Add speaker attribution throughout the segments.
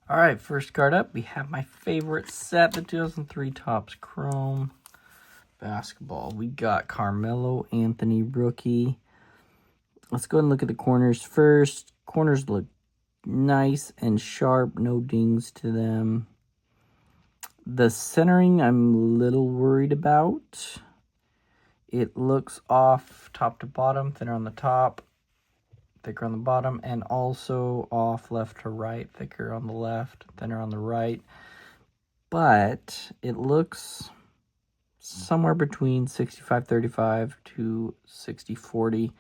Speaker 1: All right, first card up, we have my favorite set, the 2003 Topps Chrome basketball. We got Carmelo Anthony rookie. Let's go ahead and look at the corners first. Corners look nice and sharp, no dings to them. The centering, I'm a little worried about. It looks off top to bottom, thinner on the top, thicker on the bottom, and also off left to right, thicker on the left, thinner on the right. But it looks somewhere between 65-35 to 60-40.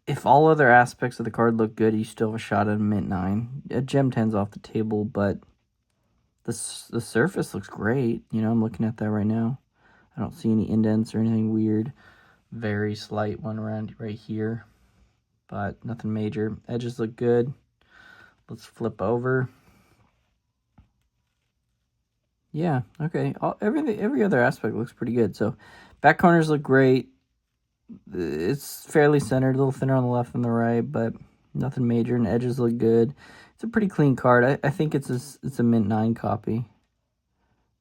Speaker 1: If all other aspects of the card look good, you still have a shot at a mint 9. A gem 10's off the table, but the surface looks great. You know, I'm looking at that right now. I don't see any indents or anything weird. Very slight one around right here, but nothing major. Edges look good. Let's flip over. Yeah, okay. Every other aspect looks pretty good. So back corners look great. It's fairly centered, a little thinner on the left and the right, but nothing major, and edges look good. It's a pretty clean card. I think it's a mint 9 copy.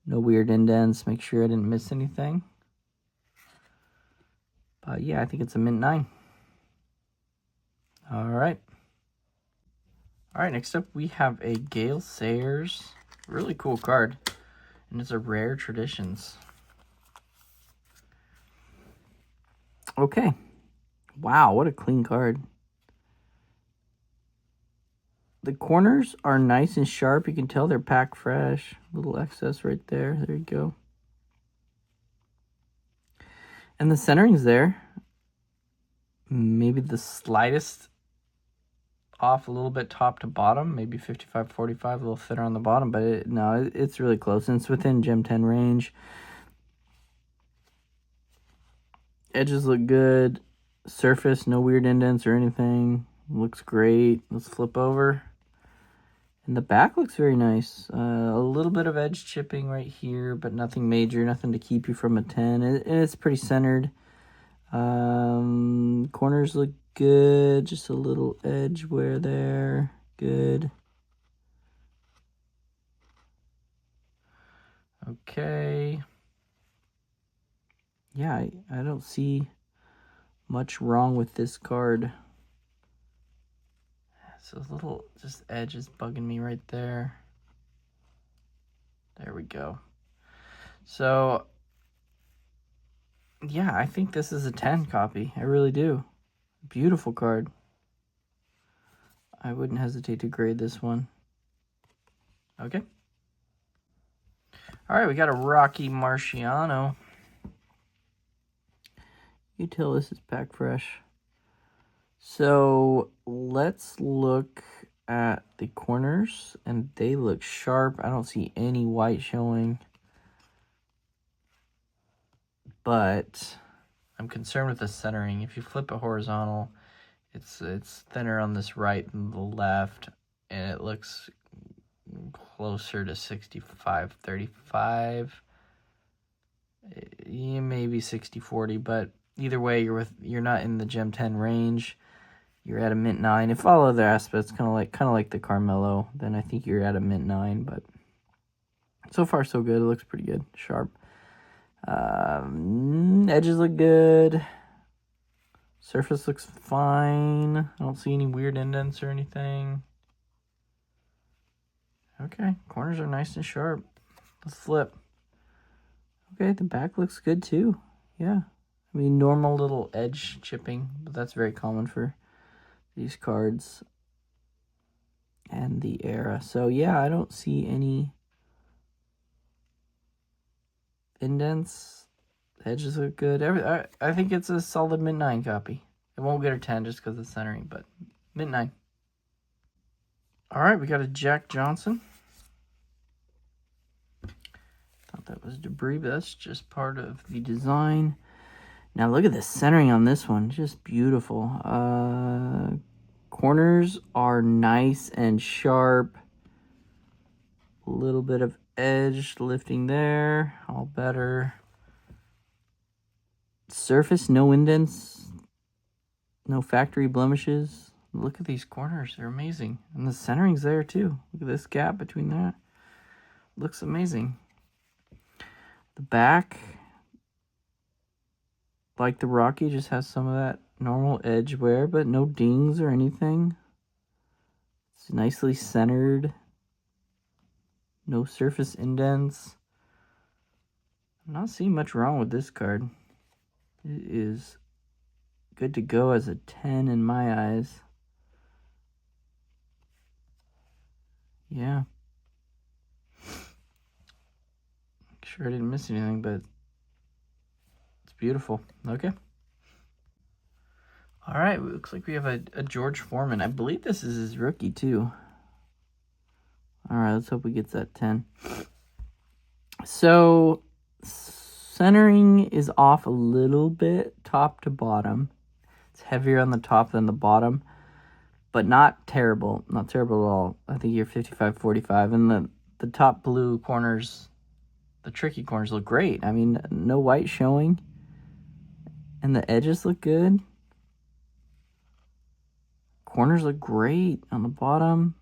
Speaker 1: No weird indents. Make sure I didn't miss anything. But yeah, I think it's a mint 9. All right. All right, next up we have a Gale Sayers. Really cool card. And it's a Rare Traditions. Okay. Wow, what a clean card. The corners are nice and sharp. You can tell they're packed fresh. A little excess right there. There you go. And the centering's there. Maybe the slightest off a little bit top to bottom. Maybe 55-45, a little thinner on the bottom. But it's really close. And it's within Gem 10 range. Edges look good. Surface, no weird indents or anything. Looks great. Let's flip over. And the back looks very nice. A little bit of edge chipping right here, but nothing major. Nothing to keep you from a 10. It's pretty centered. Corners look good. Just a little edge wear there. Good. Okay. Yeah, I don't see much wrong with this card. So a little just edge is bugging me right there. There we go. So yeah, I think this is a 10 copy. I really do. Beautiful card. I wouldn't hesitate to grade this one. Okay. All right, we got a Rocky Marciano. You tell this is packed fresh. So let's look at the corners, and they look sharp. I don't see any white showing, but I'm concerned with the centering. If you flip it horizontal, it's thinner on this right than the left, and it looks closer to 65-35. Maybe 60-40, but either way, you're not in the Gem 10 range. You're at a mint 9. If all other aspects kind of like the Carmelo, then I think you're at a mint 9. But so far so good. It looks pretty good, sharp. Edges look good. Surface looks fine. I don't see any weird indents or anything. Okay, corners are nice and sharp. Let's flip. Okay, the back looks good too. Yeah. I mean, normal little edge chipping, but that's very common for these cards and the era. So yeah, I don't see any indents. Edges look good. I think it's a solid mint 9 copy. It won't get a 10 just because of the centering, but mint 9. All right, we got a Jack Johnson. Thought that was debris, but that's just part of the design. Now look at the centering on this one. Just beautiful. Corners are nice and sharp. A little bit of edge lifting there. All better. Surface, no indents. No factory blemishes. Look at these corners. They're amazing. And the centering's there too. Look at this gap between that. Looks amazing. The back, like the Rocky, just has some of that normal edge wear, but no dings or anything. It's nicely centered. No surface indents. I'm not seeing much wrong with this card. It is good to go as a 10 in my eyes. Yeah. Sure I didn't miss anything, but it's beautiful. Okay. All right, looks like we have a George Foreman. I believe this is his rookie too. All right, let's hope he gets that 10. So centering is off a little bit top to bottom. It's heavier on the top than the bottom, but not terrible. Not terrible at all. I think you're 55-45. And the top blue corners, the tricky corners look great. I mean, no white showing. And the edges look good. Corners look great on the bottom.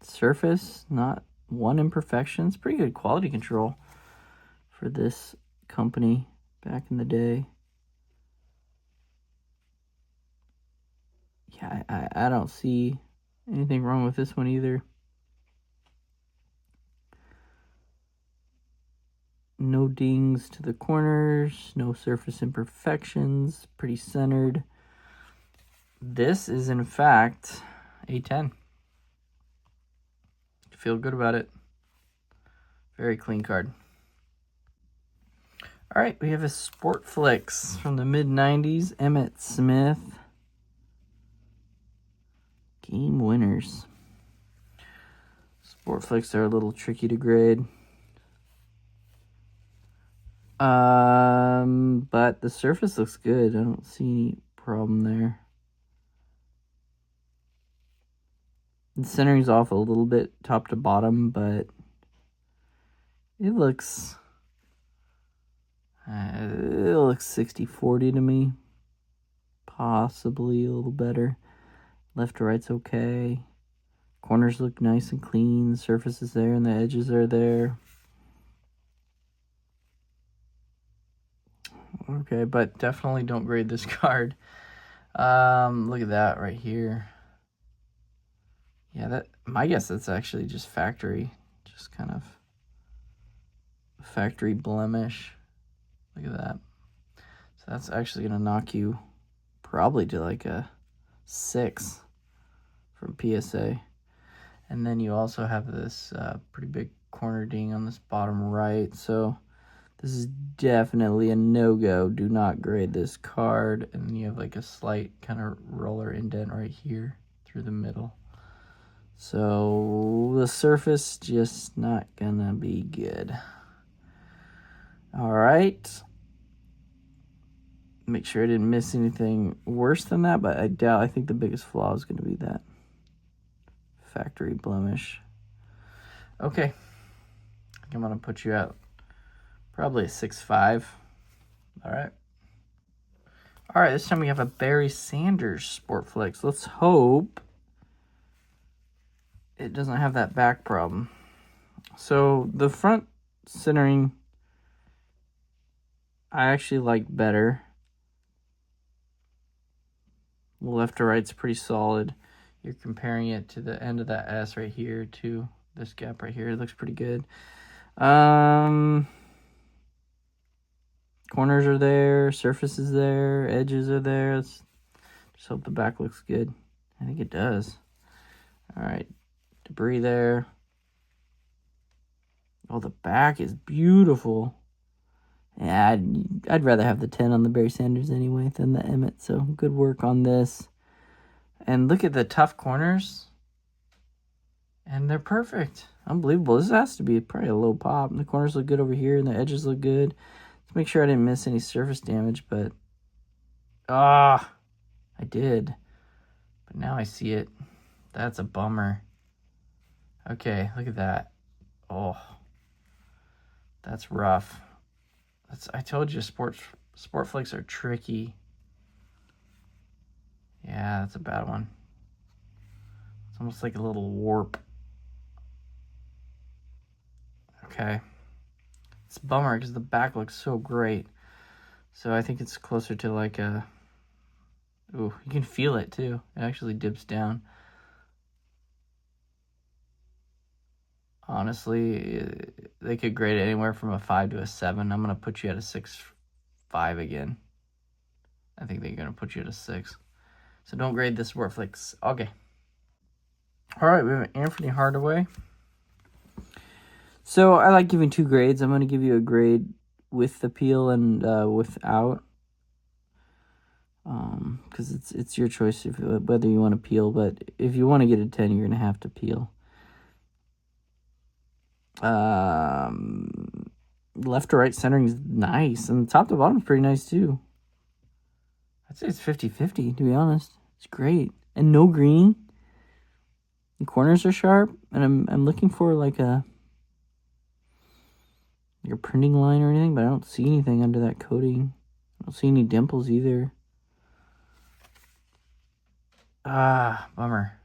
Speaker 1: Surface, not one imperfection. It's pretty good quality control for this company back in the day. Yeah, I don't see anything wrong with this one either. No dings to the corners, no surface imperfections, pretty centered. This is, in fact, a 10. Feel good about it. Very clean card. All right, we have a Sport Flicks from the mid-90s, Emmitt Smith. Game winners. Sport Flicks are a little tricky to grade. But the surface looks good. I don't see any problem there. The centering's off a little bit top to bottom, but it looks 60-40 to me. Possibly a little better. Left to right's okay. Corners look nice and clean. The surface is there and the edges are there. Okay, but definitely don't grade this card. Look at that right here. Yeah, my guess that's actually just factory. Just kind of factory blemish. Look at that. So that's actually going to knock you probably to like a 6 from PSA. And then you also have this pretty big corner ding on this bottom right. So this is definitely a no-go. Do not grade this card. And then you have like a slight kind of roller indent right here through the middle. So the surface just not gonna be good. All right. Make sure I didn't miss anything worse than that, but I think the biggest flaw is gonna be that factory blemish. Okay. I think I'm gonna put you at probably a 6.5. All right. All right, this time we have a Barry Sanders Sport Flicks. Let's hope it doesn't have that back problem. So the front centering I actually like better. Left to right's pretty solid. You're comparing it to the end of that S right here to this gap right here. It looks pretty good. Corners are there, surface is there, edges are there. Let's just hope the back looks good. I think it does. All right, debris there. Oh, the back is beautiful. Yeah, I'd rather have the 10 on the Barry Sanders anyway than the Emmitt, so good work on this. And look at the tough corners. And they're perfect. Unbelievable. This has to be probably a low pop. And the corners look good over here, and the edges look good. Let's make sure I didn't miss any surface damage, but... I did. But now I see it. That's a bummer. Okay, look at that. Oh. That's rough. I told you Sport Flicks are tricky. Yeah, that's a bad one. almost like a little warp. Okay. It's a bummer because the back looks so great. So I think it's closer to like a... Ooh, you can feel it too. It actually dips down. Honestly, they could grade it anywhere from a 5 to a 7. I'm going to put you at a 6.5 again. I think they're going to put you at a 6. So don't grade this Sportflix. Okay. All right, we have Anthony Hardaway. So I like giving 2 grades. I'm going to give you a grade with the peel and without. Because it's your choice whether you want to peel. But if you want to get a 10, you're going to have to peel. Left to right centering is nice, and top to bottom is pretty nice too. I'd say it's 50-50, to be honest. It's great, and no greening. The corners are sharp, and I'm looking for like a printing line or anything, but I don't see anything under that coating. I don't see any dimples either. Bummer.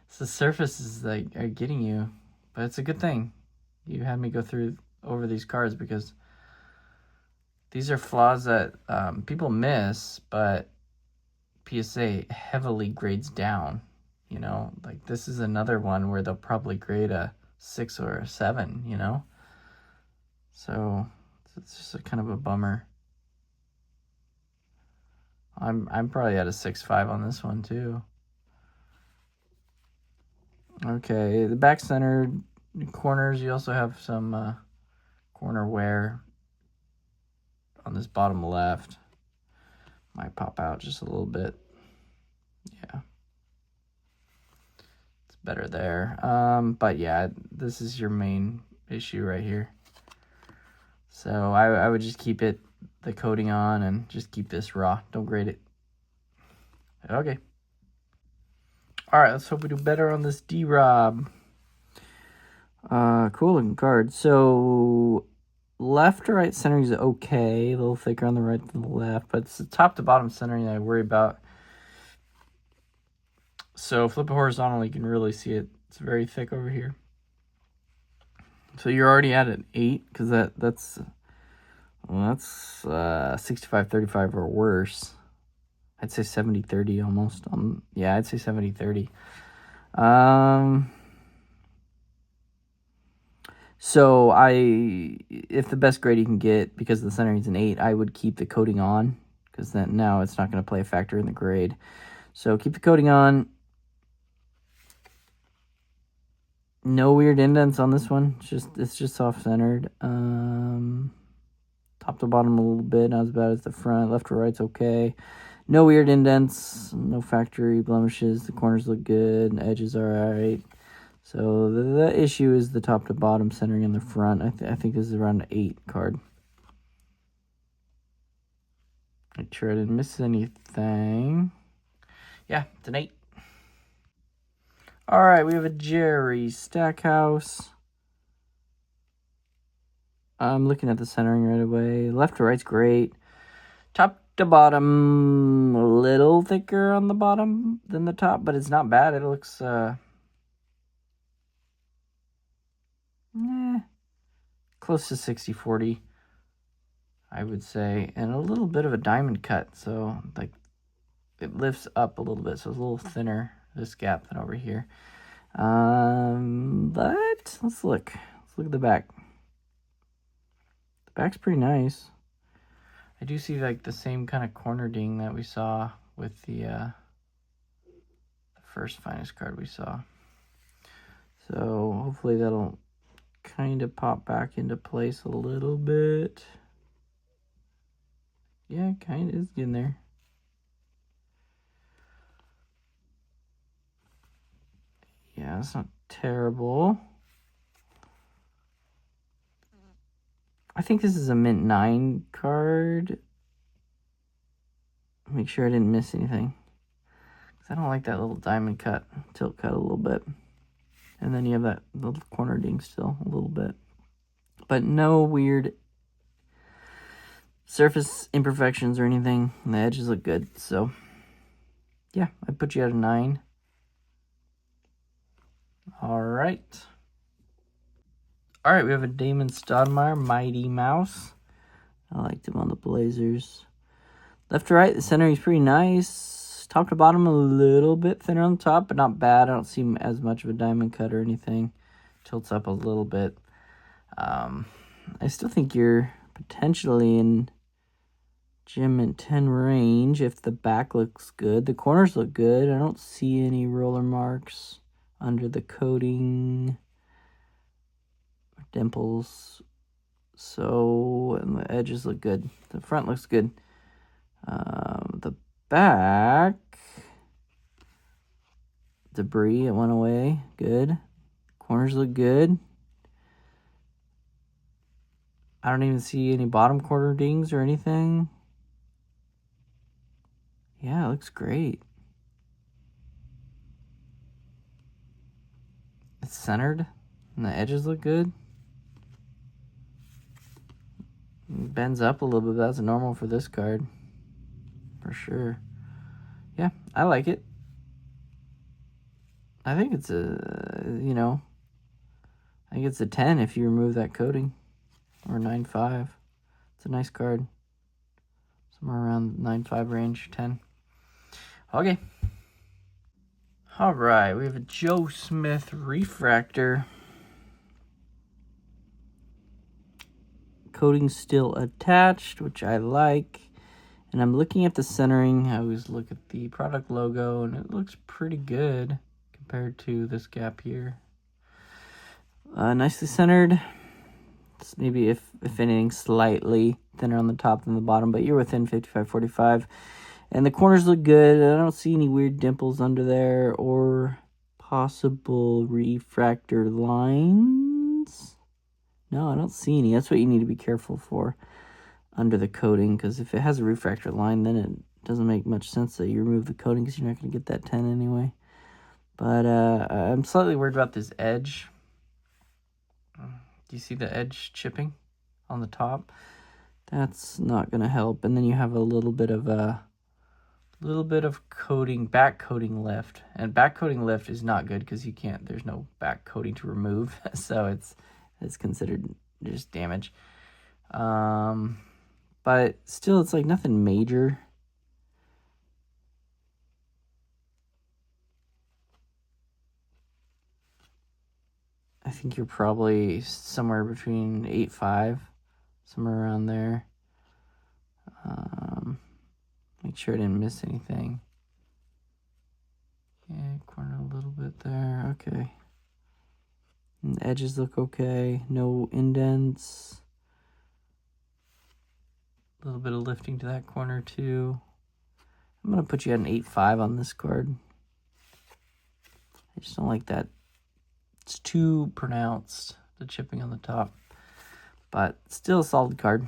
Speaker 1: So the surfaces like are getting you, but it's a good thing. You had me go over these cards because these are flaws that people miss, but PSA heavily grades down. You know, like this is another one where they'll probably grade a 6 or a 7, you know? So it's just kind of a bummer. I'm probably at a 6.5 on this one too. Okay, the back center corners, you also have some corner wear on this bottom left. Might pop out just a little bit. Yeah. It's better there. But yeah, this is your main issue right here. So I would just keep the coating on and just keep this raw. Don't grade it. Okay. All right, let's hope we do better on this D-Rob. Cool looking card. So left to right centering is okay. A little thicker on the right than the left, but it's the top to bottom centering I worry about. So flip it horizontal, you can really see it. It's very thick over here. So you're already at an 8 because that's 65-35 or worse. I'd say 70-30 almost. Yeah, I'd say 70-30. So if the best grade you can get because the centering is an 8, I would keep the coating on because then now it's not going to play a factor in the grade. So keep the coating on. No weird indents on this one. It's just soft centered. Top to bottom a little bit, not as bad as the front. Left to right's okay. No weird indents, no factory blemishes. The corners look good, the edges are alright. So the issue is the top to bottom centering in the front. I think this is around an 8 card. Make sure I didn't miss anything. Yeah, it's an 8. All right, we have a Jerry Stackhouse. I'm looking at the centering right away. Left to right's great. Top to bottom, a little thicker on the bottom than the top, but it's not bad. It looks close to 60-40, I would say, and a little bit of a diamond cut, so like it lifts up a little bit, so it's a little thinner this gap than over here. But let's look at the back. The back's pretty nice. I do see like the same kind of corner ding that we saw with the first finest card we saw. So hopefully that'll kind of pop back into place a little bit. Yeah, kind of is getting there. Yeah, it's not terrible. I think this is a mint 9 card. Make sure I didn't miss anything. 'Cause I don't like that little diamond cut, tilt cut a little bit. And then you have that little corner ding still a little bit. But no weird surface imperfections or anything. And the edges look good. So, yeah, I put you at a 9. All right. All right, we have a Damon Stoudemire, Mighty Mouse. I liked him on the Blazers. Left to right, the center is pretty nice. Top to bottom, a little bit thinner on the top, but not bad. I don't see as much of a diamond cut or anything. Tilts up a little bit. I still think you're potentially in gem at 10 range if the back looks good. The corners look good. I don't see any roller marks under the coating. Dimples. So, and the edges look good. The front looks good. The back, debris, it went away. Good. Corners look good. I don't even see any bottom corner dings or anything. Yeah, it looks great. It's centered, and the edges look good. It bends up a little bit. That's normal for this card, for sure. Yeah, I like it. I think it's I think it's a 10 if you remove that coating, or 9.5. It's a nice card. Somewhere around 9.5 range, 10. Okay. All right, we have a Joe Smith refractor. Coating still attached, which I like. And I'm looking at the centering. I always look at the product logo, and it looks pretty good compared to this gap here. Nicely centered. It's maybe, if anything, slightly thinner on the top than the bottom, but you're within 55-45. And the corners look good. I don't see any weird dimples under there or possible refractor lines. No, I don't see any. That's what you need to be careful for under the coating, because if it has a refractor line, then it doesn't make much sense that you remove the coating, because you're not going to get that 10 anyway. But I'm slightly worried about this edge. Do you see the edge chipping on the top? That's not going to help. And then you have a little bit of coating, back coating lift. And back coating lift is not good because there's no back coating to remove. So it's considered just damage. But still, it's like nothing major. I think you're probably somewhere between 8.5, somewhere around there. Make sure I didn't miss anything. Yeah, corner a little bit there. Okay. And the edges look okay. No indents. A little bit of lifting to that corner too. I'm going to put you at an 8.5 on this card. I just don't like that. It's too pronounced, the chipping on the top. But still a solid card.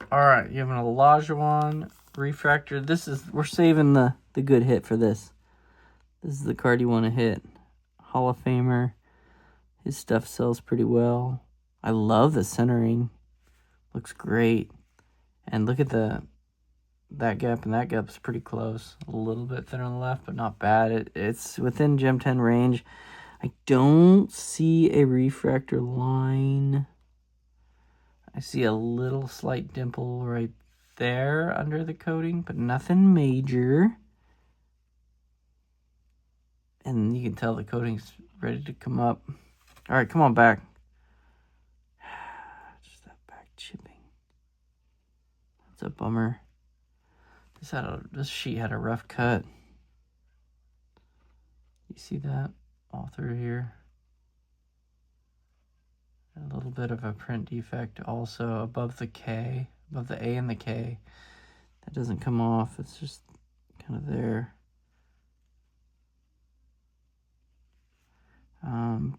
Speaker 1: All right, you have an Olajuwon refractor. We're saving the good hit for this. This is the card you want to hit. Hall of Famer. His stuff sells pretty well. I love the centering. Looks great. And look at that gap, and that gap's pretty close. A little bit thinner on the left, but not bad. It's within Gem 10 range. I don't see a refractor line. I see a little slight dimple right there under the coating, but nothing major. And you can tell the coating's ready to come up. All right, come on back. Just that back chipping. That's a bummer. This sheet had a rough cut. You see that all through here? A little bit of a print defect also above the K, above the A and the K. That doesn't come off. It's just kind of there.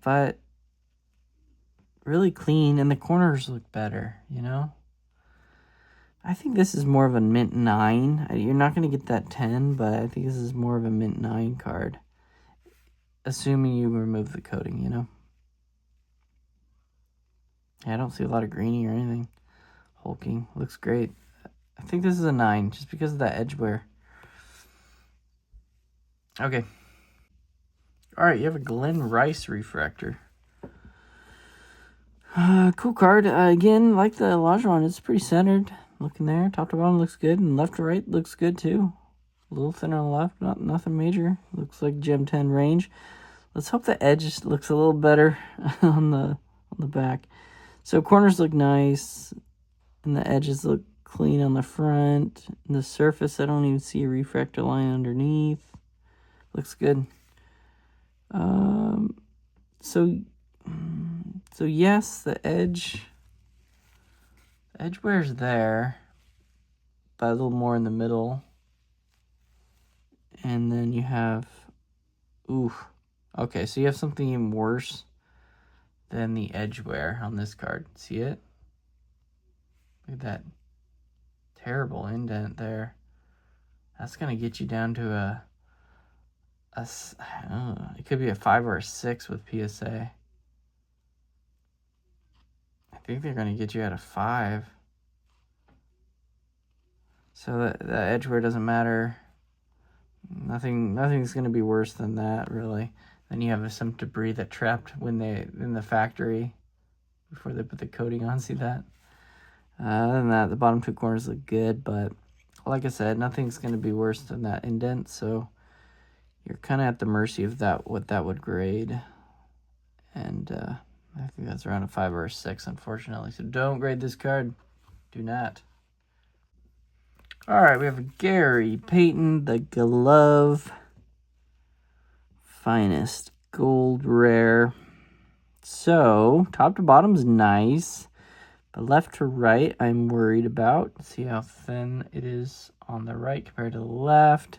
Speaker 1: But really clean, and the corners look better, you know? I think this is more of a mint 9. You're not going to get that 10, but I think this is more of a mint 9 card. Assuming you remove the coating, you know? Yeah, I don't see a lot of greeny or anything. Hulking. Looks great. I think this is a 9, just because of that edge wear. Okay. All right, you have a Glen Rice refractor. Cool card. Again, like the Olajuwon, it's pretty centered. Looking there, top to bottom looks good, and left to right looks good too. A little thinner on the left, nothing major. Looks like Gem 10 range. Let's hope the edge looks a little better on the back. So corners look nice, and the edges look clean on the front. And the surface, I don't even see a refractor line underneath. Looks good. So yes, the edge wear's there, but a little more in the middle. And then you have, okay, so you have something even worse than the edge wear on this card. See it? Look at that terrible indent there. That's gonna get you down to it could be a 5 or a 6 with PSA. I think they're gonna get you at a 5. So the edge wear doesn't matter. Nothing's gonna be worse than that, really. Then you have some debris that trapped in the factory before they put the coating on. See that? Other than that, the bottom two corners look good, but like I said, nothing's gonna be worse than that indent. So you're kind of at the mercy of what that would grade, and I think that's around a 5 or a 6, unfortunately. So don't grade this card. Do not. All right, we have Gary Payton, the Glove Finest Gold Rare. So top to bottom's nice, but left to right, I'm worried about. See how thin it is on the right compared to the left.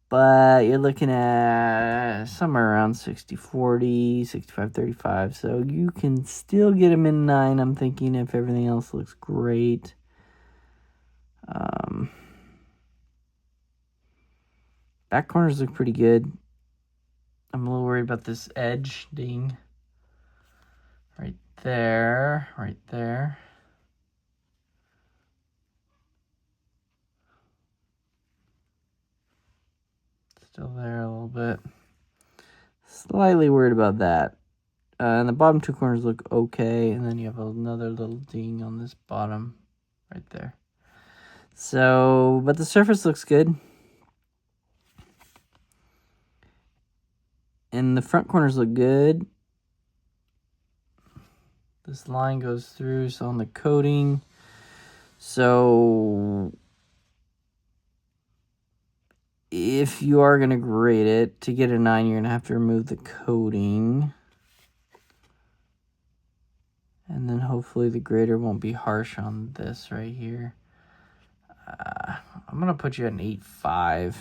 Speaker 1: But you're looking at somewhere around 60-40, 65-35. So you can still get him in 9, I'm thinking, if everything else looks great. Back corners look pretty good. I'm a little worried about this edge ding. Right there, right there. Still there a little bit. Slightly worried about that. And the bottom two corners look okay. And then you have another little ding on this bottom right there. So, but the surface looks good. And the front corners look good. This line goes through, so on the coating. So if you are going to grade it, to get a 9, you're going to have to remove the coating. And then hopefully the grader won't be harsh on this right here. I'm going to put you at an 8.5.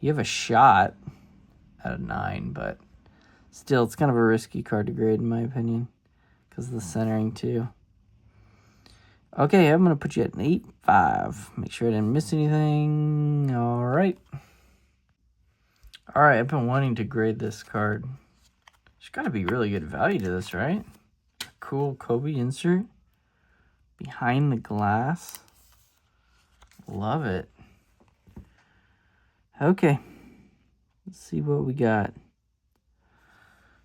Speaker 1: You have a shot at a 9, but still, it's kind of a risky card to grade in my opinion because of the centering too. Okay, I'm going to put you at an 8.5. Make sure I didn't miss anything. All right. All right, I've been wanting to grade this card. There's got to be really good value to this, right? A cool Kobe insert behind the glass. Love it. Okay. Let's see what we got.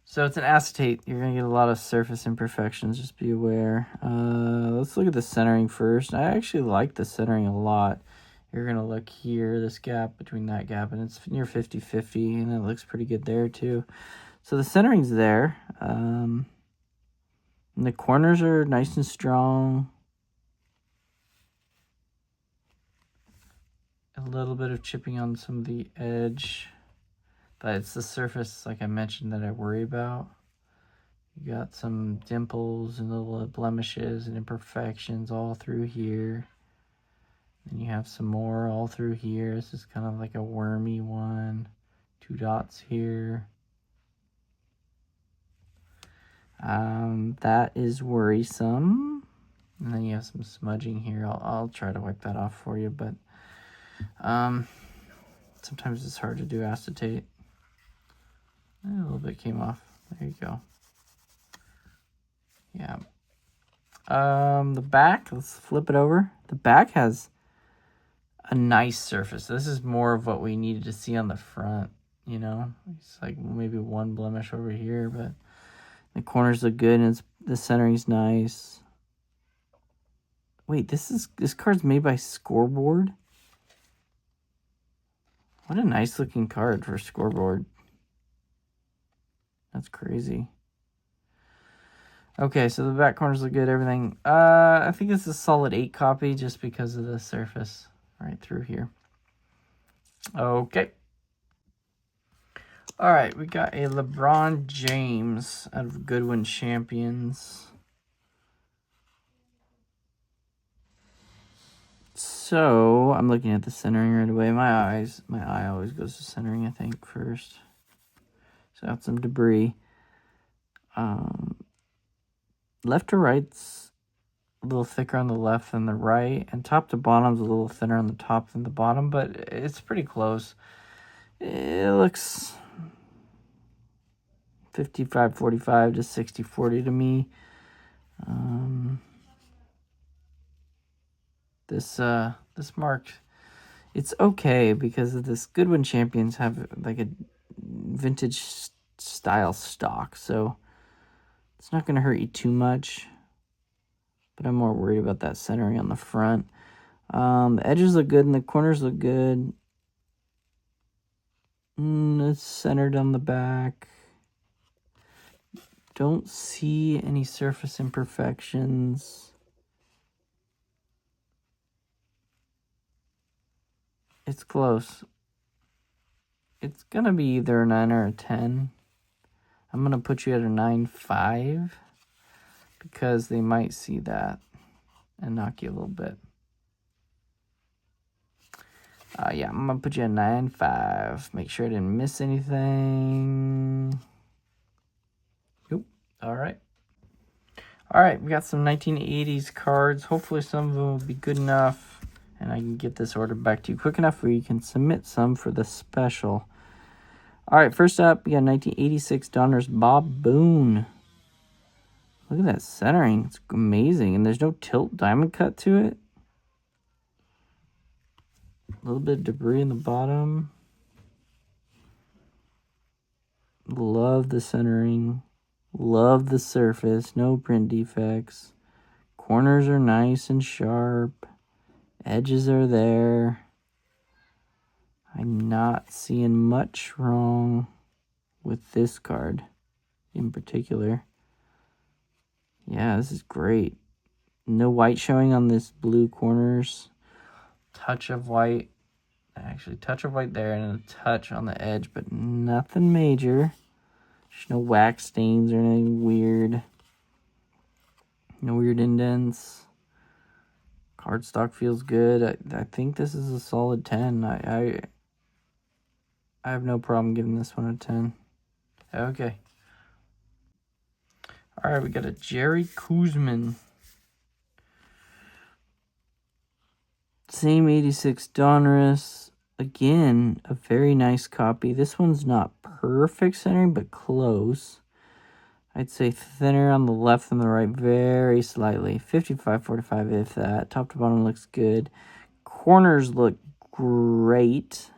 Speaker 1: So it's an acetate. You're going to get a lot of surface imperfections. Just be aware. Let's look at the centering first. I actually like the centering a lot. You're going to look here, this gap between that gap, and it's near 50-50, and it looks pretty good there too. So the centering's there. And the corners are nice and strong. A little bit of chipping on some of the edge. But it's the surface, like I mentioned, that I worry about. You got some dimples and little blemishes and imperfections all through here. Then you have some more all through here. This is kind of like a wormy one. 2 dots here. That is worrisome. And then you have some smudging here. I'll try to wipe that off for you, but sometimes it's hard to do acetate. A little bit came off. There you go. Yeah. The back, let's flip it over. The back has a nice surface. This is more of what we needed to see on the front. you know. It's like maybe one blemish over here, but the corners look good, and the centering's nice. Wait, this card's made by Scoreboard? What a nice looking card for Scoreboard. That's crazy. Okay, so the back corners look good, everything. I think it's a solid 8 copy just because of the surface right through here. Okay. All right, we got a LeBron James out of Goodwin Champions. So, I'm looking at the centering right away. My eye always goes to centering, I think, first. So, got some debris. Left to right's a little thicker on the left than the right, and top to bottom's a little thinner on the top than the bottom, but it's pretty close. It looks 55-45 to 60-40 to me. This mark, it's okay because of this. Goodwin Champions have like a vintage style stock, so it's not going to hurt you too much. But I'm more worried about that centering on the front. The edges look good and the corners look good. It's centered on the back. Don't see any surface imperfections. It's close. It's going to be either a 9 or a 10. I'm going to put you at a 9.5 because they might see that and knock you a little bit. Yeah, I'm going to put you at 9.5. Make sure I didn't miss anything. Nope. All right. All right, we got some 1980s cards. Hopefully some of them will be good enough and I can get this order back to you quick enough where you can submit some for the special. All right, first up, we got 1986 Donruss Bob Boone. Look at that centering. It's amazing. And there's no tilt diamond cut to it. A little bit of debris in the bottom. Love the centering. Love the surface. No print defects. Corners are nice and sharp. Edges are there. I'm not seeing much wrong with this card in particular. Yeah, this is great. No white showing on this blue corners. Touch of white. Actually, touch of white there and a touch on the edge, but nothing major. There's no wax stains or anything weird. No weird indents. Cardstock feels good. I think this is a solid 10. I have no problem giving this one a 10. Okay. All right, we got a Jerry Kuzman. Same 86 Donruss. Again, a very nice copy. This one's not perfect centering, but close. I'd say thinner on the left than the right, very slightly. 55-45 if that. Top to bottom looks good. Corners look great.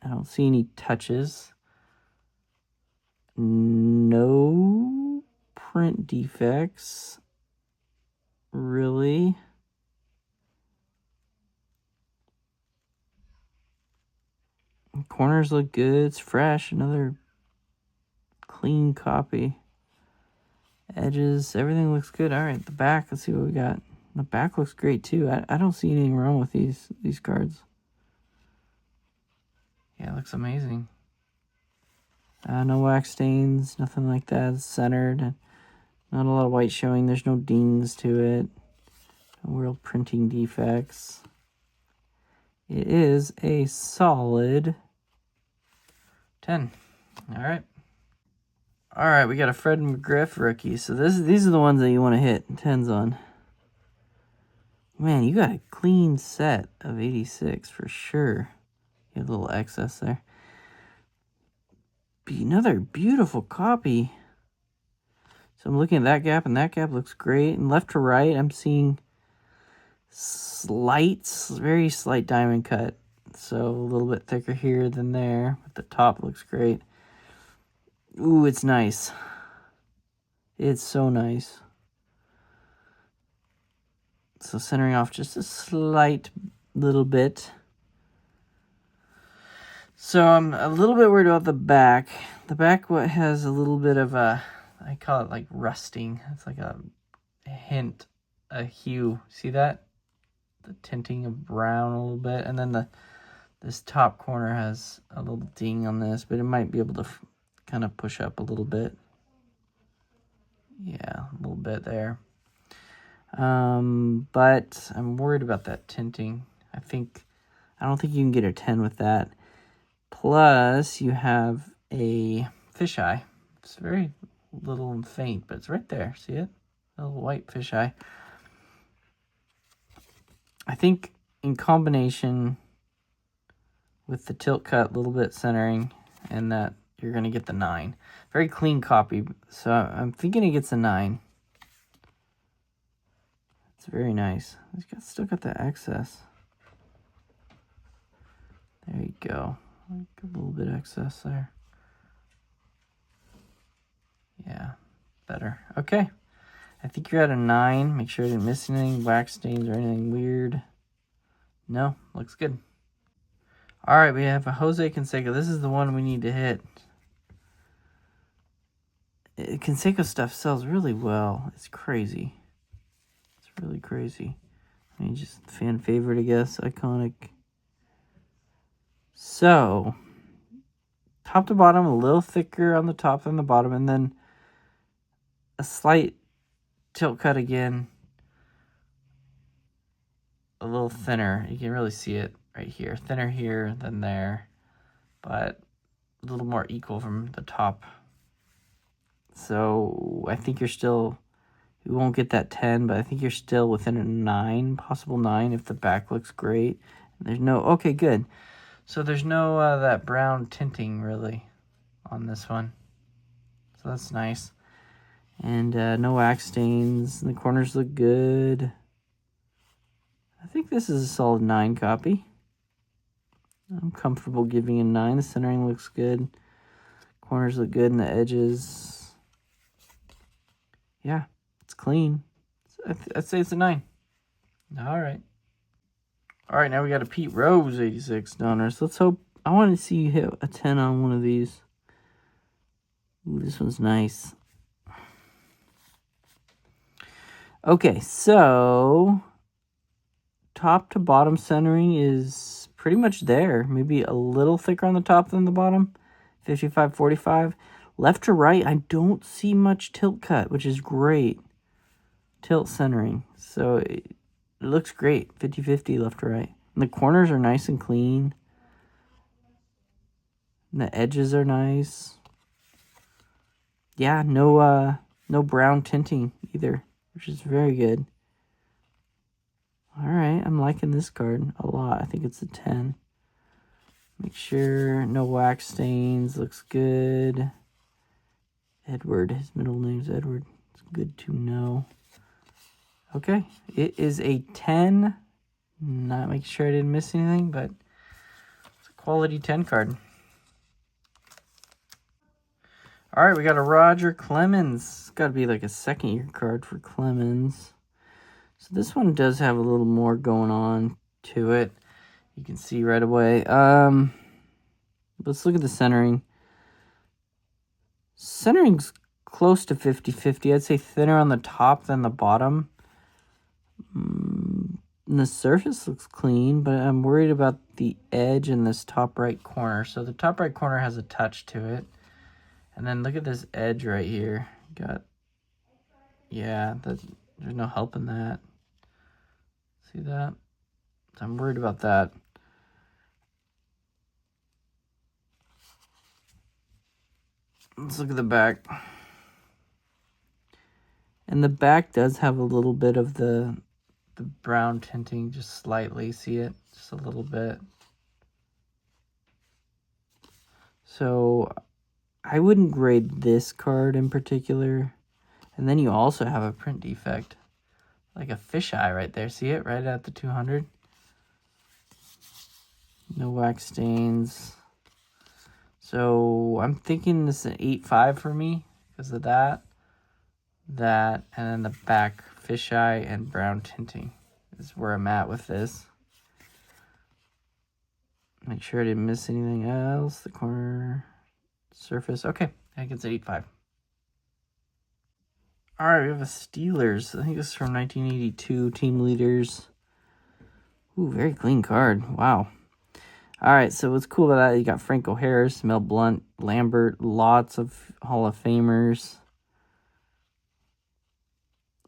Speaker 1: I don't see any touches. No print defects. Really? Corners look good. It's fresh. Another clean copy. Edges, everything looks good. All right, the back, let's see what we got. The back looks great too. I don't see anything wrong with these cards. Yeah, it looks amazing. No wax stains, nothing like that. It's centered. Not a lot of white showing. There's no dings to it. No real printing defects. It is a solid 10. All right. All right, we got a Fred McGriff rookie. So these are the ones that you want to hit 10s on. Man, you got a clean set of 86 for sure. You have a little excess there. Another beautiful copy. So I'm looking at that gap, and that gap looks great. And left to right, I'm seeing very slight diamond cut. So a little bit thicker here than there, but the top looks great. Ooh, it's nice. It's so nice. So centering off just a slight little bit. So I'm a little bit worried about the back. The back has a little bit of a, I call it like rusting. It's like a hint, a hue. See that? The tinting of brown a little bit. And then this top corner has a little ding on this, but it might be able to kind of push up a little bit. Yeah, a little bit there. But I'm worried about that tinting. I don't think you can get a 10 with that. Plus, you have a fisheye. It's very little and faint, but it's right there. See it? A little white fisheye. I think in combination with the tilt cut, a little bit centering, and that, you're going to get the 9. Very clean copy, so I'm thinking it gets a 9. It's very nice. It's still got the excess. There you go. A little bit excess there. Yeah, better. Okay. I think you're at a 9. Make sure I didn't miss anything, wax stains or anything weird. No, looks good. All right, we have a Jose Canseco. This is the one we need to hit. Canseco stuff sells really well. It's crazy. It's really crazy. I mean, just fan favorite, I guess. Iconic. So, top to bottom, a little thicker on the top than the bottom, and then a slight tilt cut again. A little thinner. You can really see it right here. Thinner here than there, but a little more equal from the top. So, I think you're still, you won't get that 10, but I think you're still within a 9, possible 9 if the back looks great. There's no, okay, good. So there's no that brown tinting really on this one. So that's nice. And no wax stains. The corners look good. I think this is a solid 9 copy. I'm comfortable giving a 9. The centering looks good. Corners look good and the edges. Yeah, it's clean. I'd say it's a 9. All right. All right, now we got a Pete Rose 86 donors. Let's hope. I want to see you hit a 10 on one of these. Ooh, this one's nice. Okay, so top to bottom centering is pretty much there. Maybe a little thicker on the top than the bottom. 55-45. Left to right, I don't see much tilt cut, which is great. Tilt centering. So it looks great. 50-50 left to right. And the corners are nice and clean. And the edges are nice. Yeah, no brown tinting either, which is very good. All right, I'm liking this card a lot. I think it's a 10. Make sure no wax stains. Looks good. Edward, his middle name's Edward. It's good to know. Okay, it is a 10. Not making sure I didn't miss anything, but it's a quality 10 card. All right, we got a Roger Clemens. It's got to be like a second-year card for Clemens. So this one does have a little more going on to it. You can see right away. Let's look at the centering. Centering's close to 50-50. I'd say thinner on the top than the bottom. And the surface looks clean, but I'm worried about the edge in this top right corner. So the top right corner has a touch to it. And then look at this edge right here. There's no helping that. See that? So I'm worried about that. Let's look at the back. And the back does have a little bit of the brown tinting, just slightly. See it? Just a little bit. So I wouldn't grade this card in particular. And then you also have a print defect. Like a fisheye right there. See it? Right at the 200. No wax stains. So I'm thinking this is an 8.5 for me because of that, and then the back fisheye and brown tinting is where I'm at with this. Make sure I didn't miss anything else. The corner surface. Okay, I think it's an 8.5. All right, we have a Steelers. I think this is from 1982. Team leaders. Ooh, very clean card. Wow. All right, so what's cool about that, you got Franco Harris, Mel Blount, Lambert, lots of Hall of Famers.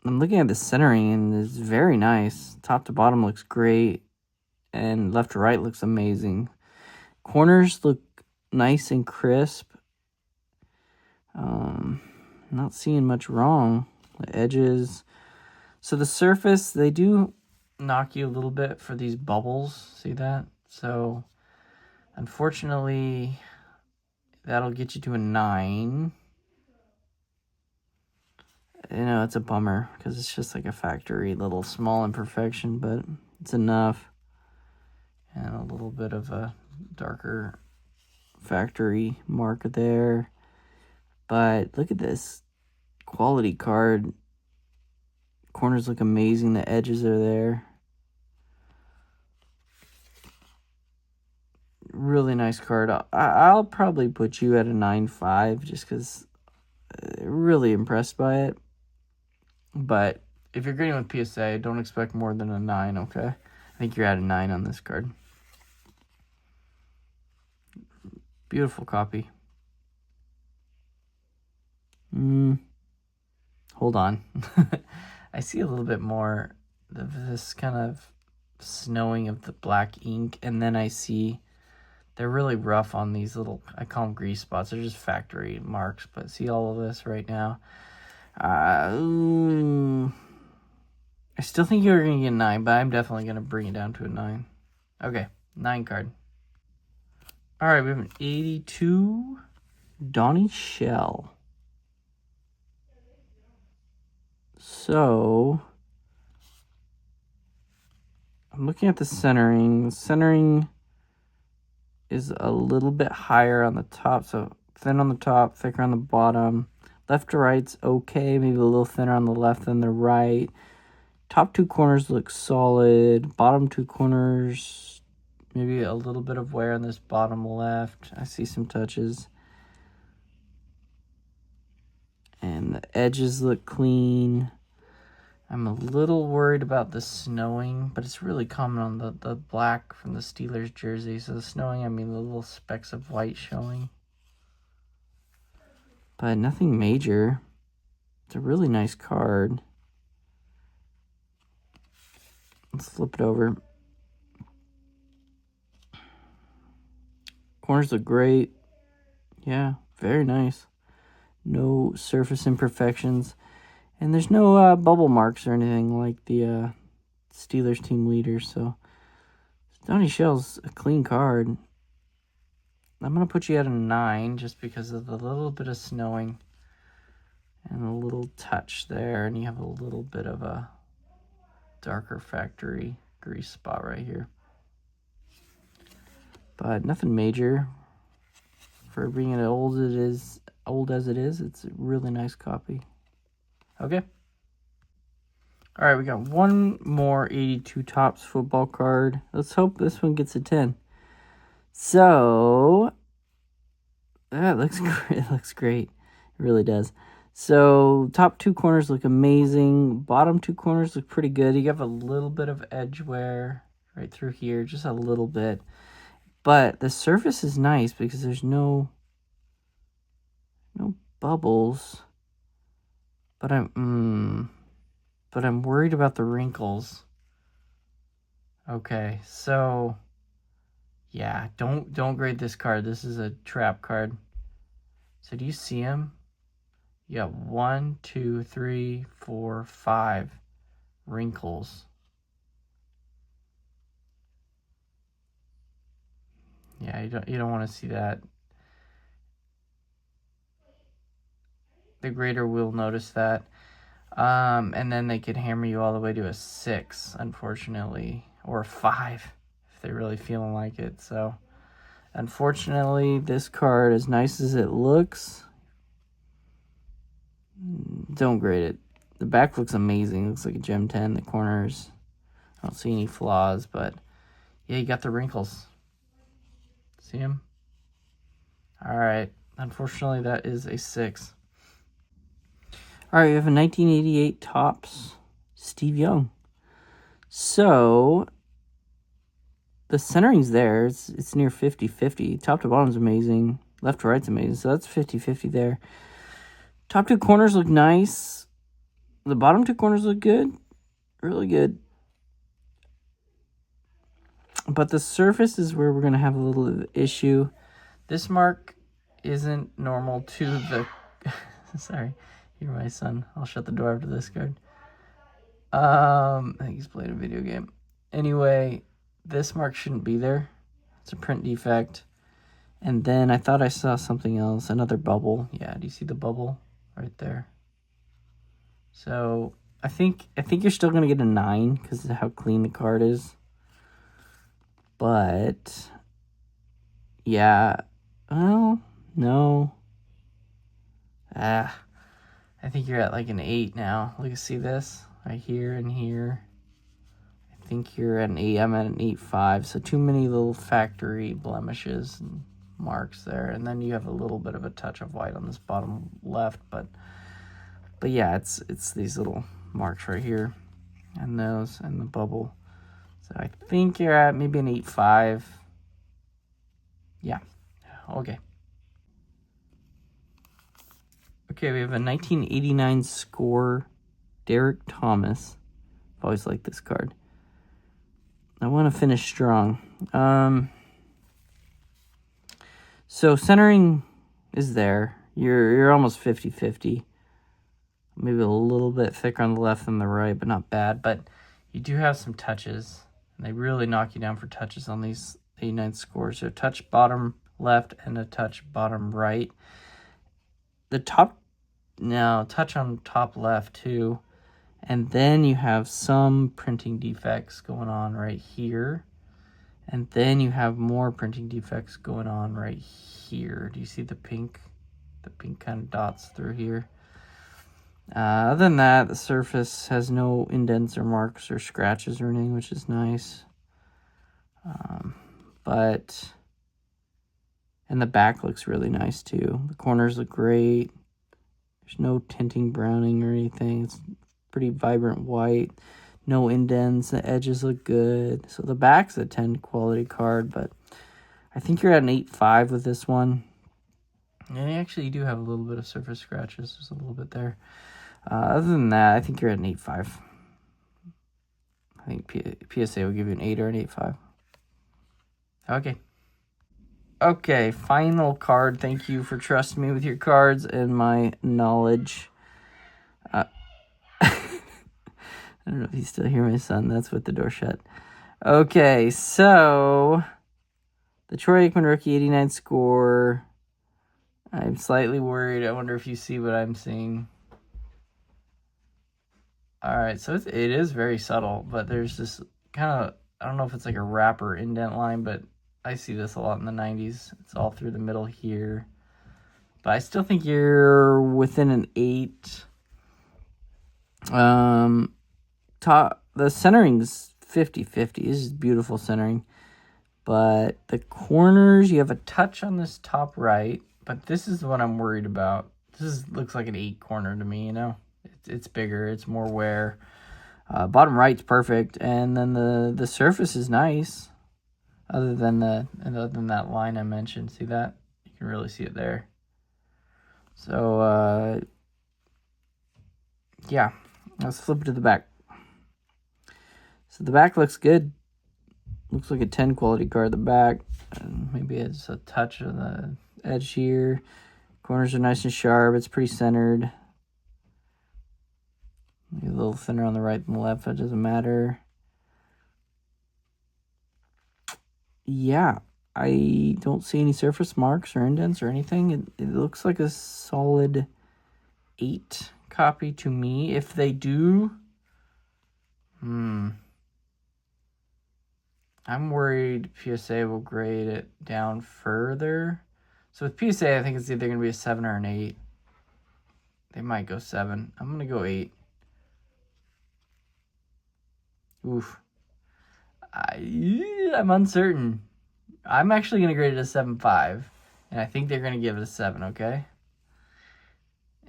Speaker 1: I'm looking at the centering, and it's very nice. Top to bottom looks great, and left to right looks amazing. Corners look nice and crisp. Not seeing much wrong. The edges. So the surface, they do knock you a little bit for these bubbles. See that? So unfortunately, that'll get you to a 9. You know, it's a bummer because it's just like a factory little small imperfection, but it's enough. And a little bit of a darker factory mark there. But look at this quality card. Corners look amazing. The edges are there. Really nice card. I'll probably put you at a 9.5 just because really impressed by it. But if you're grading with PSA, don't expect more than a 9, okay? I think you're at a 9 on this card. Beautiful copy. Hold on. I see a little bit more of this kind of snowing of the black ink, and then I see they're really rough on these little, I call them grease spots. They're just factory marks, but see all of this right now? I still think you're going to get a 9, but I'm definitely going to bring it down to a 9. Okay, 9 card. All right, we have an 82 Donnie Shell. So I'm looking at the centering. The centering is a little bit higher on the top, so thin on the top, thicker on the bottom. Left to right's okay, maybe a little thinner on the left than the right. Top 2 corners look solid. Bottom 2 corners, maybe a little bit of wear on this bottom left. I see some touches. And the edges look clean. I'm a little worried about the snowing, but it's really common on the black from the Steelers jersey. So the snowing, I mean the little specks of white showing. But nothing major. It's a really nice card. Let's flip it over. Corners look great. Yeah, very nice. No surface imperfections. And there's no bubble marks or anything like the Steelers team leaders. So Donnie Shell's a clean card. I'm going to put you at a 9 just because of the little bit of snowing and a little touch there. And you have a little bit of a darker factory grease spot right here. But nothing major. For being as old as it is, it's a really nice copy. Okay. All right, we got one more 82 Topps football card. Let's hope this one gets a 10. So, that looks great. It looks great. It really does. So, top 2 corners look amazing. Bottom 2 corners look pretty good. You have a little bit of edge wear right through here, just a little bit. But the surface is nice because there's no bubbles. But I'm worried about the wrinkles. Okay, so yeah, don't grade this card. This is a trap card. So do you see them? You got 1, 2, 3, 4, 5 wrinkles. Yeah, you don't want to see that. The grader will notice that. And then they could hammer you all the way to a 6, unfortunately, or a 5 if they're really feeling like it. So, unfortunately, this card, as nice as it looks, don't grade it. The back looks amazing. It looks like a Gem 10. The corners, I don't see any flaws, but yeah, you got the wrinkles. See them? All right. Unfortunately, that is a 6. All right, we have a 1988 Topps Steve Young. So, the centering's there. It's near 50-50. Top to bottom's amazing. Left to right's amazing. So, that's 50-50 there. Top 2 corners look nice. The bottom 2 corners look good. Really good. But the surface is where we're going to have a little issue. This mark isn't normal to the... Sorry. You're my son. I'll shut the door after this card. I think he's playing a video game. Anyway, this mark shouldn't be there. It's a print defect. And then I thought I saw something else. Another bubble. Yeah, do you see the bubble right there? So I think you're still going to get a 9 because of how clean the card is. But, yeah. Well, no. I think you're at like an 8 now. Look, see this? Right here and here. I think you're at an 8. I'm at an 8.5. So too many little factory blemishes and marks there. And then you have a little bit of a touch of white on this bottom left. But yeah, it's these little marks right here. And those and the bubble. So I think you're at maybe an 8.5. Yeah. Okay. Okay, we have a 1989 score, Derek Thomas. I've always liked this card. I want to finish strong. So centering is there. You're almost 50-50. Maybe a little bit thicker on the left than the right, but not bad. But you do have some touches. And they really knock you down for touches on these 89 scores. So a touch bottom left and a touch bottom right. The top, now touch on top left too. And then you have some printing defects going on right here. And then you have more printing defects going on right here. Do you see the pink? The pink kind of dots through here. Other than that, the surface has no indents or marks or scratches or anything, which is nice. And the back looks really nice too. The corners look great. There's no tinting, browning or anything. It's pretty vibrant white. No indents. The edges look good. So the back's a 10 quality card, but I think you're at an 8.5 with this one. And actually, you do have a little bit of surface scratches. There's a little bit there. Other than that, I think you're at an 8.5. I think PSA will give you an 8 or an 8.5. Okay, final card. Thank you for trusting me with your cards and my knowledge. I don't know if you still hear my son. That's with the door shut. Okay, so the Troy Aikman rookie 89 score. I'm slightly worried. I wonder if you see what I'm seeing. All right, so it is very subtle, but there's this kind of, I don't know if it's like a wrapper indent line, but I see this a lot in the 90s. It's all through the middle here. But I still think you're within an 8. The centering's 50-50. This is beautiful centering. But the corners, you have a touch on this top right. But this is what I'm worried about. Looks like an 8 corner to me, you know? It's bigger. It's more wear. Bottom right's perfect. And then the surface is nice. Other than that line I mentioned. See that? You can really see it there. So, yeah. Let's flip it to the back. So the back looks good. Looks like a 10 quality card. The back. And maybe it's a touch of the edge here. Corners are nice and sharp. It's pretty centered. Maybe a little thinner on the right than the left. That doesn't matter. Yeah, I don't see any surface marks or indents or anything. It looks like a solid 8 copy to me. If they do, I'm worried PSA will grade it down further. So with PSA, I think it's either going to be a 7 or an 8. They might go 7. I'm going to go 8. Oof. I'm uncertain. I'm actually going to grade it a 7.5. And I think they're going to give it a 7, okay?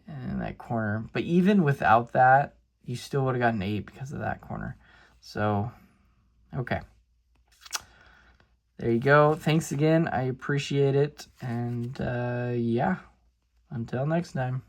Speaker 1: And that corner. But even without that, you still would have got an 8 because of that corner. So, okay. There you go. Thanks again. I appreciate it. And, yeah. Until next time.